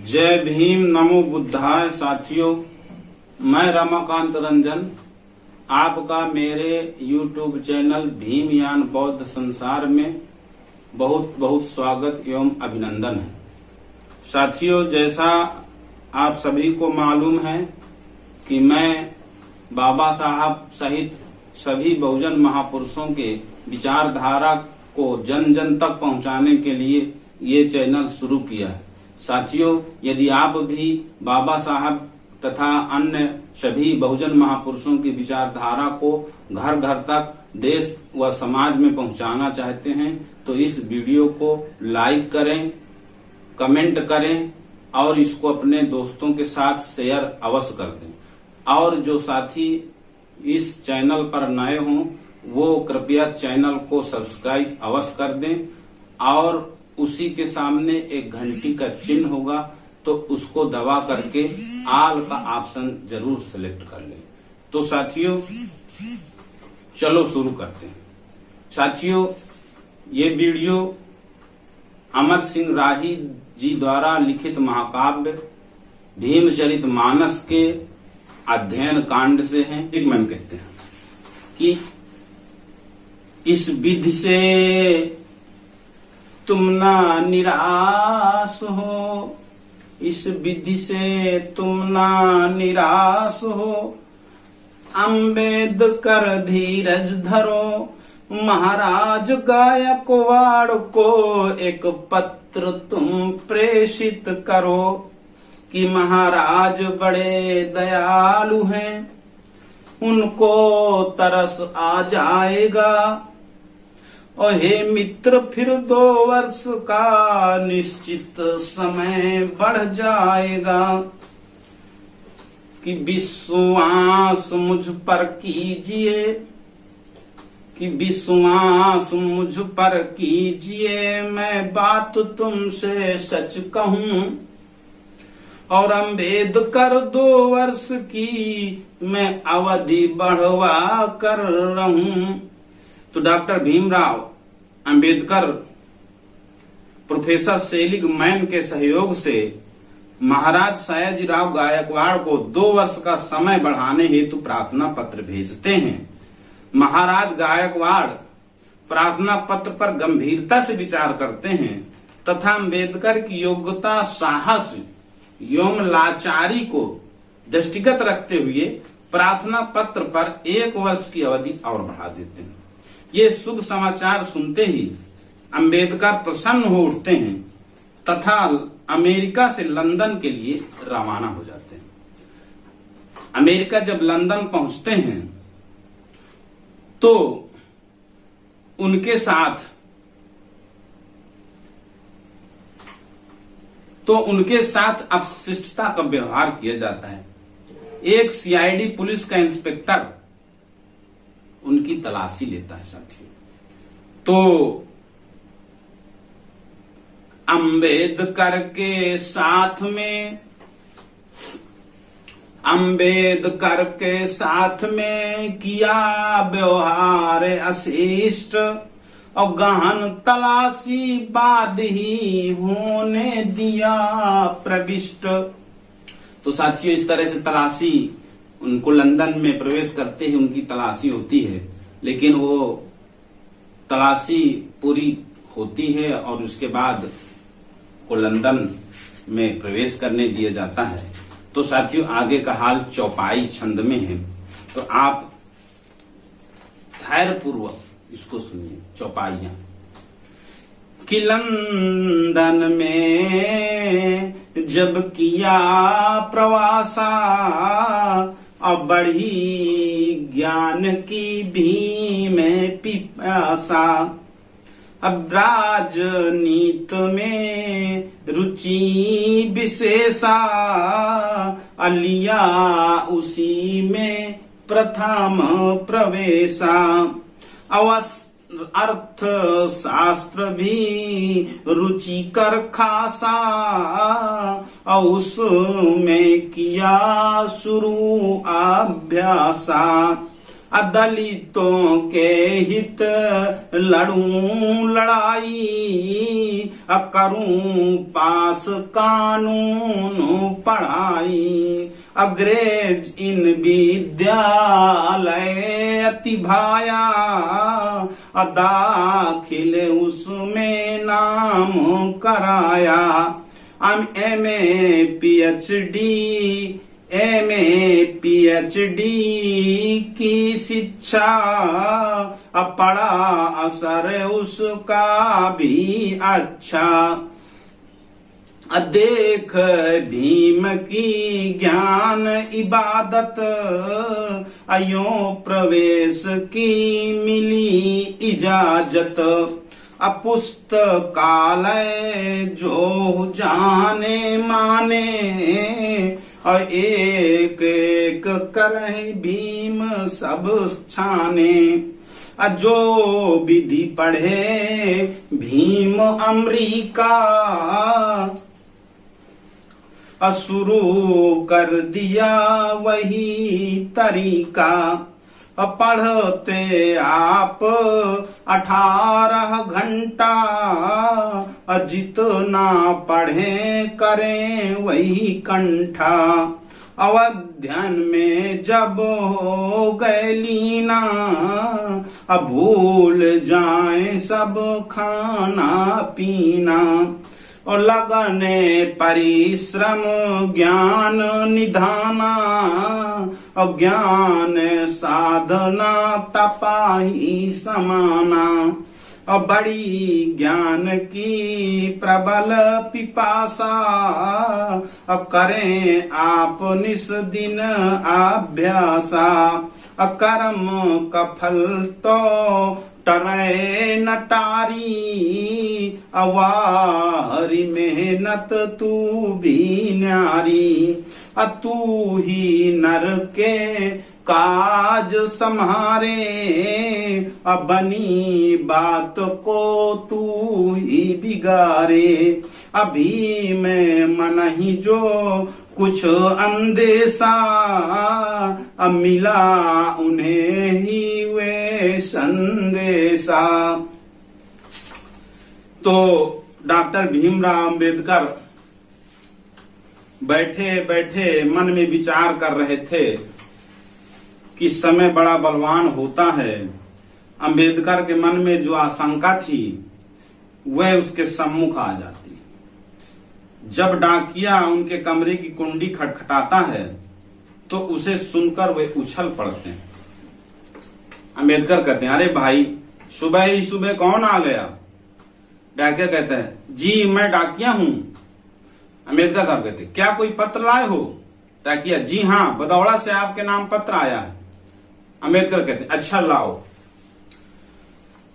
जय भीम, नमो बुद्धाय। साथियों, मैं रमाकांत रंजन आपका मेरे YouTube चैनल भीमयान बौद्ध संसार में बहुत बहुत स्वागत एवं अभिनंदन है। साथियों, जैसा आप सभी को मालूम है कि मैं बाबा साहब सहित सभी बहुजन महापुरुषों के विचारधारा को जन जन तक पहुंचाने के लिए ये चैनल शुरू किया है। साथियों, यदि आप भी बाबा साहब तथा अन्य सभी बहुजन महापुरुषों की विचारधारा को घर घर तक देश व समाज में पहुंचाना चाहते हैं तो इस वीडियो को लाइक करें, कमेंट करें और इसको अपने दोस्तों के साथ शेयर अवश्य कर दें। और जो साथी इस चैनल पर नए हों वो कृपया चैनल को सब्सक्राइब अवश्य कर दें और उसी के सामने एक घंटी का चिन्ह होगा तो उसको दबा करके आल का ऑप्शन जरूर सिलेक्ट कर लें। तो साथियों, चलो शुरू करते हैं। साथियों, ये वीडियो अमर सिंह राही जी द्वारा लिखित महाकाव्य भीमचरितमानस के अध्ययन कांड से है। एक मन कहते हैं कि इस विधि से तुम ना निराश हो, इस विधि से तुम ना निराश हो, अम्बेडकर धीरज धरो, महाराज गायकवाड़ को एक पत्र तुम प्रेषित करो कि महाराज बड़े दयालु हैं, उनको तरस आ जाएगा। और हे मित्र, फिर 2 वर्ष का निश्चित समय बढ़ जाएगा कि विश्वास मुझ पर कीजिए, कि विश्वास मुझ पर कीजिए, मैं बात तुमसे सच कहूं। और अम्बेडकर 2 वर्ष की मैं अवधि बढ़वा कर रहूं। तो doctor Bhimrao Ambedkar professor Seligman के सहयोग से महाराज सयाजीराव गायकवाड़ को 2 वर्ष का समय बढ़ाने हेतु प्रार्थना पत्र भेजते हैं। महाराज गायकवाड़ प्रार्थना पत्र पर गंभीरता से विचार करते हैं तथा अंबेडकर की योग्यता, साहस एवं लाचारी को दृष्टिगत रखते हुए प्रार्थना पत्र पर 1 वर्ष की अवधि और बढ़ा देते हैं। ये शुभ समाचार सुनते ही अंबेडकर प्रसन्न हो उठते हैं तथा अमेरिका से लंदन के लिए रवाना हो जाते हैं। अमेरिका जब लंदन पहुंचते हैं तो उनके साथ अब शिष्टता का व्यवहार किया जाता है। एक सीआईडी पुलिस का इंस्पेक्टर उनकी तलाशी लेता है। साथियों, तो अंबेडकर के साथ में किया व्यवहार अशिष्ट और गहन तलाशी बाद ही होने दिया प्रविष्ट। तो साथियों, इस तरह से तलाशी उनको लंदन में प्रवेश करते ही उनकी तलाशी होती है, लेकिन वो तलाशी पूरी होती है और उसके बाद को लंदन में प्रवेश करने दिया जाता है। तो साथियों, आगे का हाल चौपाई छंद में है, तो आप धैर्यपूर्वक इसको सुनिए। चौपाइयां कि लंदन में जब किया प्रवासा और बढ़ी ज्ञान की भी में पिपासा, अब राजनीत में रुचि विशेषा, अलिया उसी में प्रथम प्रवेशा, अर्थ शास्त्र भी रुचि कर खासा, और उसमें किया शुरू अभ्यासा। दलितों के हित लड़ूं लड़ाई, करूं पास कानून पढ़ाई। अंग्रेज इन विद्यालय अति भाया, दाखिल उसमें नाम कराया। MA PhD की शिक्षा, पड़ा असर उसका भी अच्छा। देख भीम की ज्ञान इबादत, अयों प्रवेश की मिली इजाजत। पुस्तकालय जो जाने माने, और एक एक करे भीम सब छाने। जो विधि पढ़े भीम अमरीका, शुरू कर दिया वही तरीका। पढ़ते आप 18 घंटा, जितना पढ़े करें वही कंठा। अध्ययन में जब हो गए लीना, भूल जाए सब खाना पीना। और लगने परिश्रम ज्ञान निधाना, और ज्ञान साधना तपाही समाना। और बड़ी ज्ञान की प्रबल पिपासा, और करें आप निस दिन अभ्यासा। कर्म का फल तो टरे नटारी, अवारी मेहनत तू भी न्यारी। तू ही नर के काज सम्हारे, बनी बात को तू ही बिगारे। अभी मैं मन ही जो कुछ अंदेशा, मिला उन्हें ही वे संदेशा। तो डॉक्टर भीमराव अंबेडकर बैठे बैठे मन में विचार कर रहे थे कि समय बड़ा बलवान होता है। अंबेडकर के मन में जो आशंका थी वह उसके सम्मुख आ जाती। जब डाकिया उनके कमरे की कुंडी खटखटाता है तो उसे सुनकर वे उछल पड़ते हैं। अंबेडकर कहते हैं, अरे भाई सुबह ही सुबह कौन आ गया? डाकिया कहता है, जी मैं डाकिया हूं। अंबेडकर साहब कहते हैं, क्या कोई पत्र लाए हो? डाकिया, जी हाँ, बदौड़ा से आपके नाम पत्र आया है। अंबेडकर कहते हैं, अच्छा लाओ।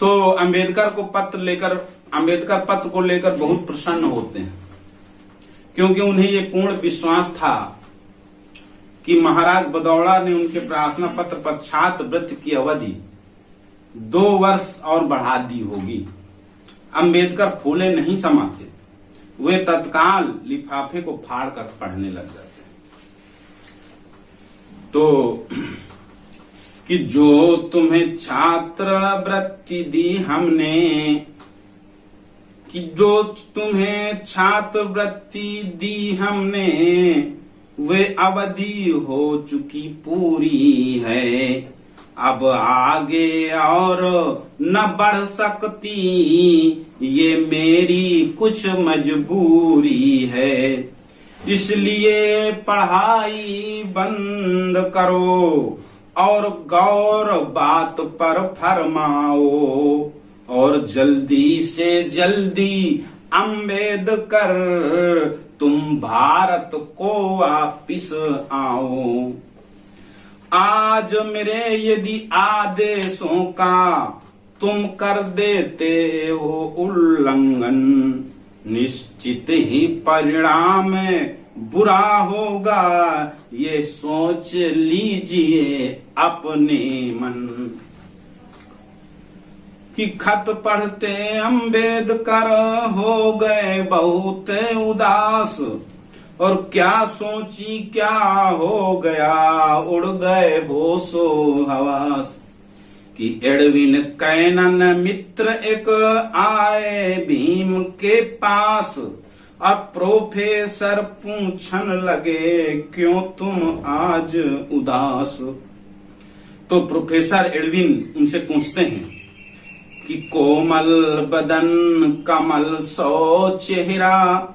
तो अंबेडकर पत्र को लेकर बहुत प्रसन्न होते हैं, क्योंकि उन्हें ये पूर्ण विश्वास था कि महाराज बदौड़ा ने उनके प्रार्थना पत्र पर छात्रवृत्ति की अवधि 2 वर्ष और बढ़ा दी होगी। अंबेडकर फूले नहीं समाते, वे तत्काल लिफाफे को फाड़कर पढ़ने लग जाते। तो कि जो तुम्हें छात्रवृत्ति दी हमने, कि जो तुम्हें छात्रवृत्ति दी हमने, वे अवधि हो चुकी पूरी है। अब आगे और न बढ़ सकती, ये मेरी कुछ मजबूरी है। इसलिए पढ़ाई बंद करो और गौर बात पर फरमाओ, और जल्दी से जल्दी अंबेडकर तुम भारत को वापिस आओ। आज मेरे यदि आदेशों का तुम कर देते हो उल्लंघन, निश्चित ही परिणाम बुरा होगा, ये सोच लीजिए अपने मन। कि खत पढ़ते अंबेडकर हो गए बहुत उदास, और क्या सोची क्या हो गया, उड़ गए होशो हवास। कि एडविन कैनन मित्र एक आए भीम के पास, अब प्रोफेसर पूछन लगे क्यों तुम आज उदास। तो प्रोफेसर एडविन उनसे पूछते हैं कि कोमल बदन कमल सो चेहरा,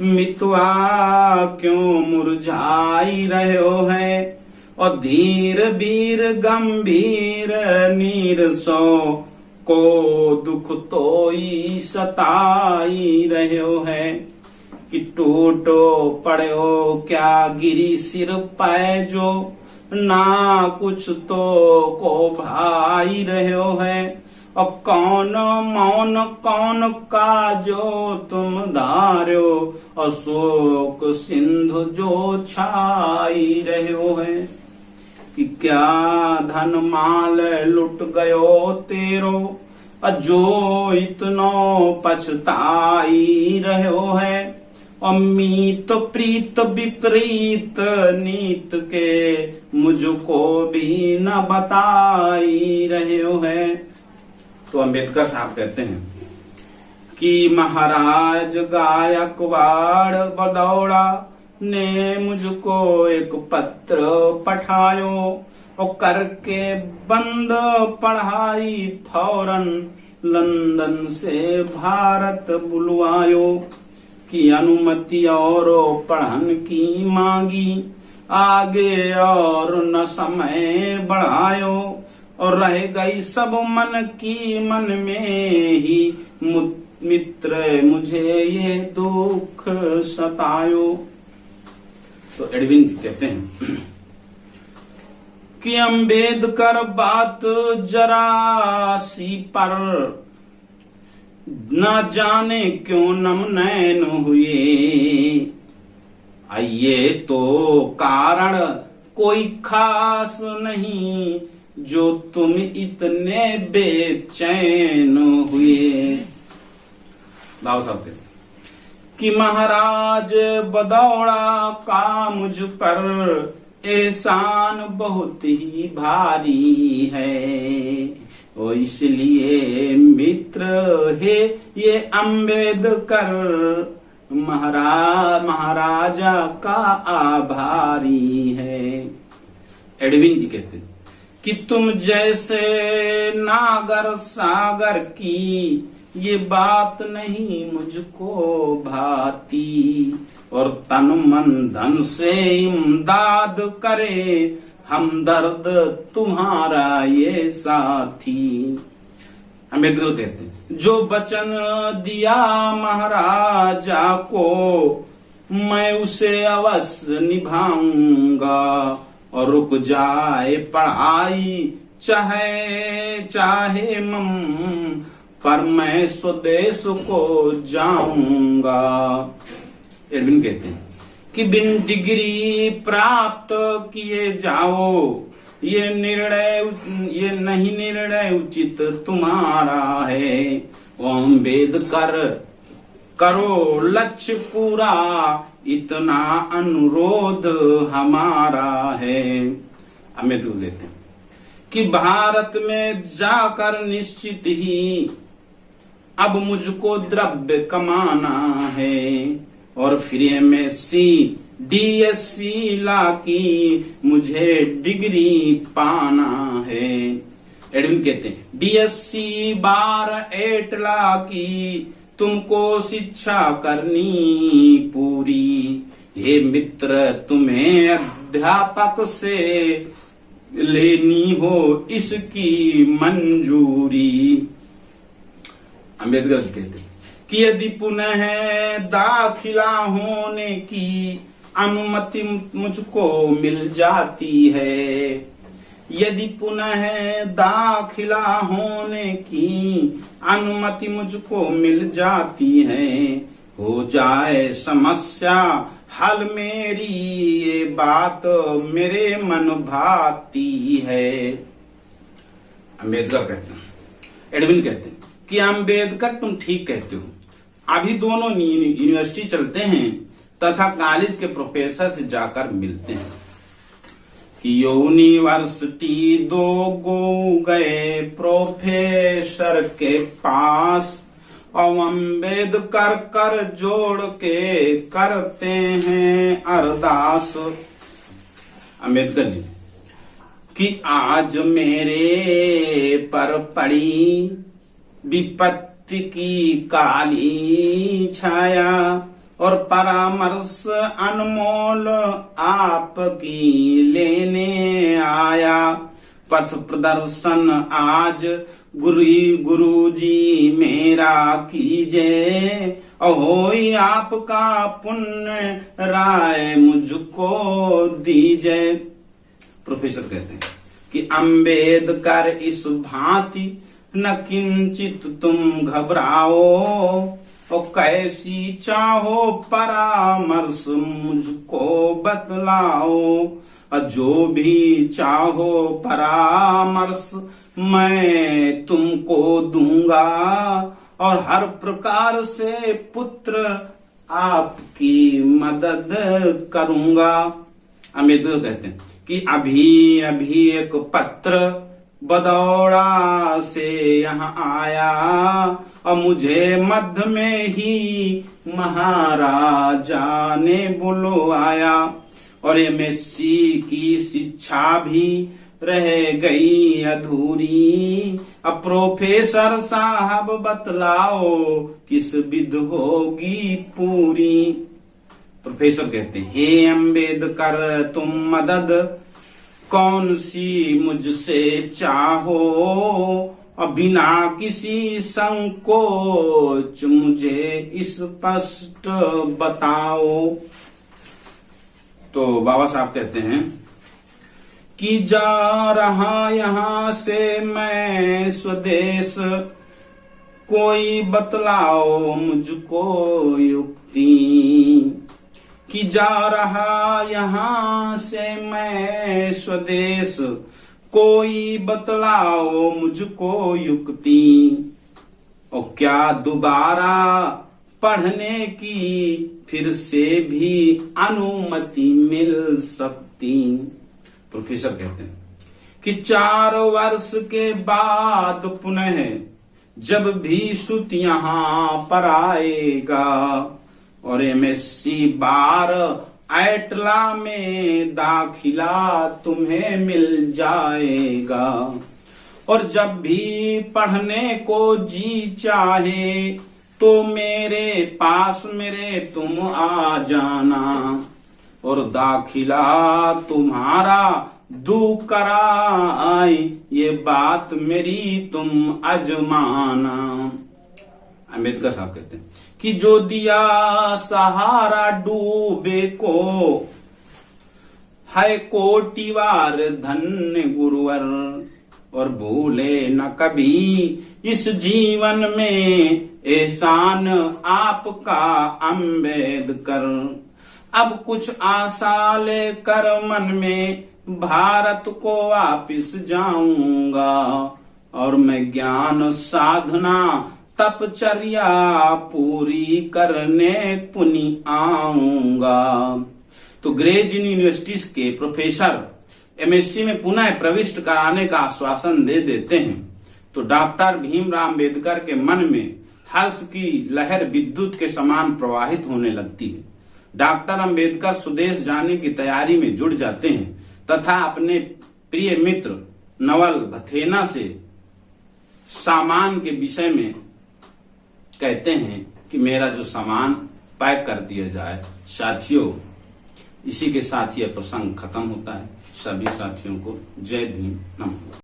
मितवा क्यों मुरझाई रहे हो है। और धीर वीर गंभीर नीर सो, को दुख तोई सताई रहे हो है। कि टूटो पड़ो क्या गिरी सिर पाए जो, ना कुछ तो को भाई रहे हो है। और कौन मौन कौन का जो तुम धार्यो, अशोक सिंधु जो छाई रहे हो है। कि क्या धन माल लुट गयो तेरो, जो इतनो पछताई रहे हो है। अमीत प्रीत विपरीत नीत के, मुझको भी न बताई रहे हो है। तो अंबेडकर साहब कहते हैं कि महाराज गायकवाड़ बदौड़ा ने मुझको एक पत्र पठायो, और करके बंद पढ़ाई फौरन लंदन से भारत बुलवायो। की अनुमति और पढ़न की मांगी, आगे और न समय बढ़ायो। और रह गई सब मन की मन में ही, मित्र मुझे ये दुख सतायो। तो एडविन जी कहते हैं कि अंबेडकर बात जरा सी पर, न जाने क्यों नम नैन हुए। ये तो कारण कोई खास नहीं, जो तुम इतने बेचैन हुए। बाबा साहब कहते कि महाराज बदौड़ा का मुझ पर एहसान बहुत ही भारी है। और इसलिए मित्र है ये अंबेडकर, महाराजा का आभारी है। एडविन जी कहते हैं कि तुम जैसे नागर सागर की, ये बात नहीं मुझको भाती। और तन मन धन से इमदाद करे, हमदर्द तुम्हारा ये साथी। अम्बेडकर कहते हैं जो वचन दिया महाराजा को, मैं उसे अवश्य निभाऊंगा। और रुक जाए पढ़ाई चाहे चाहे मम, पर मैं स्वदेश को जाऊंगा। एडविन कहते हैं कि बिन डिग्री प्राप्त किए जाओ, ये नहीं निर्णय उचित तुम्हारा है। अम्बेडकर करो लक्ष्य पूरा, इतना अनुरोध हमारा है। अम्बेडकर कहते हैं कि भारत में जाकर निश्चित ही अब मुझको द्रव्य कमाना है। और फिर एमएससी डीएससी ला की मुझे डिग्री पाना है। एडविन कहते हैं डीएससी बार 8 ला की तुमको शिक्षा करनी पूरी। हे मित्र तुम्हें अध्यापक से लेनी हो इसकी मंजूरी। अम्बेडकर जी कहते हैं कि यदि पुनः दाखिला होने की अनुमति मुझको मिल जाती है, यदि पुनः दाखिला होने की अनुमति मुझको मिल जाती है, हो जाए समस्या हल मेरी, ये बात मेरे मन भाती है। अम्बेडकर कहते हैं, एडविन कहते हैं कि अम्बेडकर तुम ठीक कहते हो, अभी दोनों यूनिवर्सिटी चलते हैं तथा कॉलेज के प्रोफेसर से जाकर मिलते हैं कि यूनिवर्सिटी दो गो गए प्रोफेसर के पास और अम्बेडकर कर जोड़ के करते हैं अरदास। अम्बेडकर जी कि आज मेरे पर पड़ी विपत्ति की काली छाया और परामर्श अनमोल आपकी लेने आया। पथ प्रदर्शन आज गुरु जी मेरा कीजिए और होई आपका पुण्य राय मुझको दीजिए। प्रोफेसर कहते हैं कि अम्बेडकर इस भांति न किंचित तुम घबराओ और कैसी चाहो परामर्श मुझको बतलाओ। जो भी चाहो परामर्श मैं तुमको दूंगा और हर प्रकार से पुत्र आपकी मदद करूंगा। अम्बेडकर कहते हैं कि अभी अभी एक पत्र बदौड़ा से यहाँ आया और मुझे मध्य में ही महाराजा ने बुलवाया और एमएससी की शिक्षा भी रह गई अधूरी। अब प्रोफेसर साहब बतलाओ किस विध होगी पूरी। प्रोफेसर कहते हैं हे अम्बेडकर तुम मदद कौन सी मुझसे चाहो और बिना किसी संकोच मुझे स्पष्ट बताओ। तो बाबा साहब कहते हैं कि जा रहा यहाँ से मैं स्वदेश कोई बतलाओ मुझको युक्ति। कि जा रहा यहाँ से मैं स्वदेश कोई बतलाओ मुझको युक्ति। और क्या दोबारा पढ़ने की फिर से भी अनुमति मिल सकती। प्रोफेसर कहते हैं कि 4 वर्ष के बाद पुनः जब भी सुत यहाँ पर आएगा और एमएससी बार ऐटला में दाखिला तुम्हें मिल जाएगा। और जब भी पढ़ने को जी चाहे तो मेरे पास मेरे तुम आ जाना और दाखिला तुम्हारा दू कराई ये बात मेरी तुम अजमाना। अम्बेडकर साहब कहते हैं कि जो दिया सहारा डूबे को है कोटि बार धन्य गुरुवर। और भूले न कभी इस जीवन में एहसान आपका अम्बेडकर। अब कुछ आशा लेकर मन में भारत को वापिस जाऊंगा और मैं ज्ञान साधना तपचर्या पूरी करने पुनि आऊंगा। तो ग्रेज यूनिवर्सिटीज के प्रोफेसर एमएससी में पुनः प्रविष्ट कराने का आश्वासन दे देते हैं तो डॉक्टर भीमराव अम्बेडकर के मन में हर्ष की लहर विद्युत के समान प्रवाहित होने लगती है। डॉक्टर अम्बेडकर स्वदेश जाने की तैयारी में जुट जाते हैं तथा अपने प्रिय मित्र नवल भथेना से सामान के विषय में कहते हैं कि मेरा जो सामान पैक कर दिया जाए। साथियों, इसी के साथ यह प्रसंग खत्म होता है। सभी साथियों को जय भीम, नमस्कार।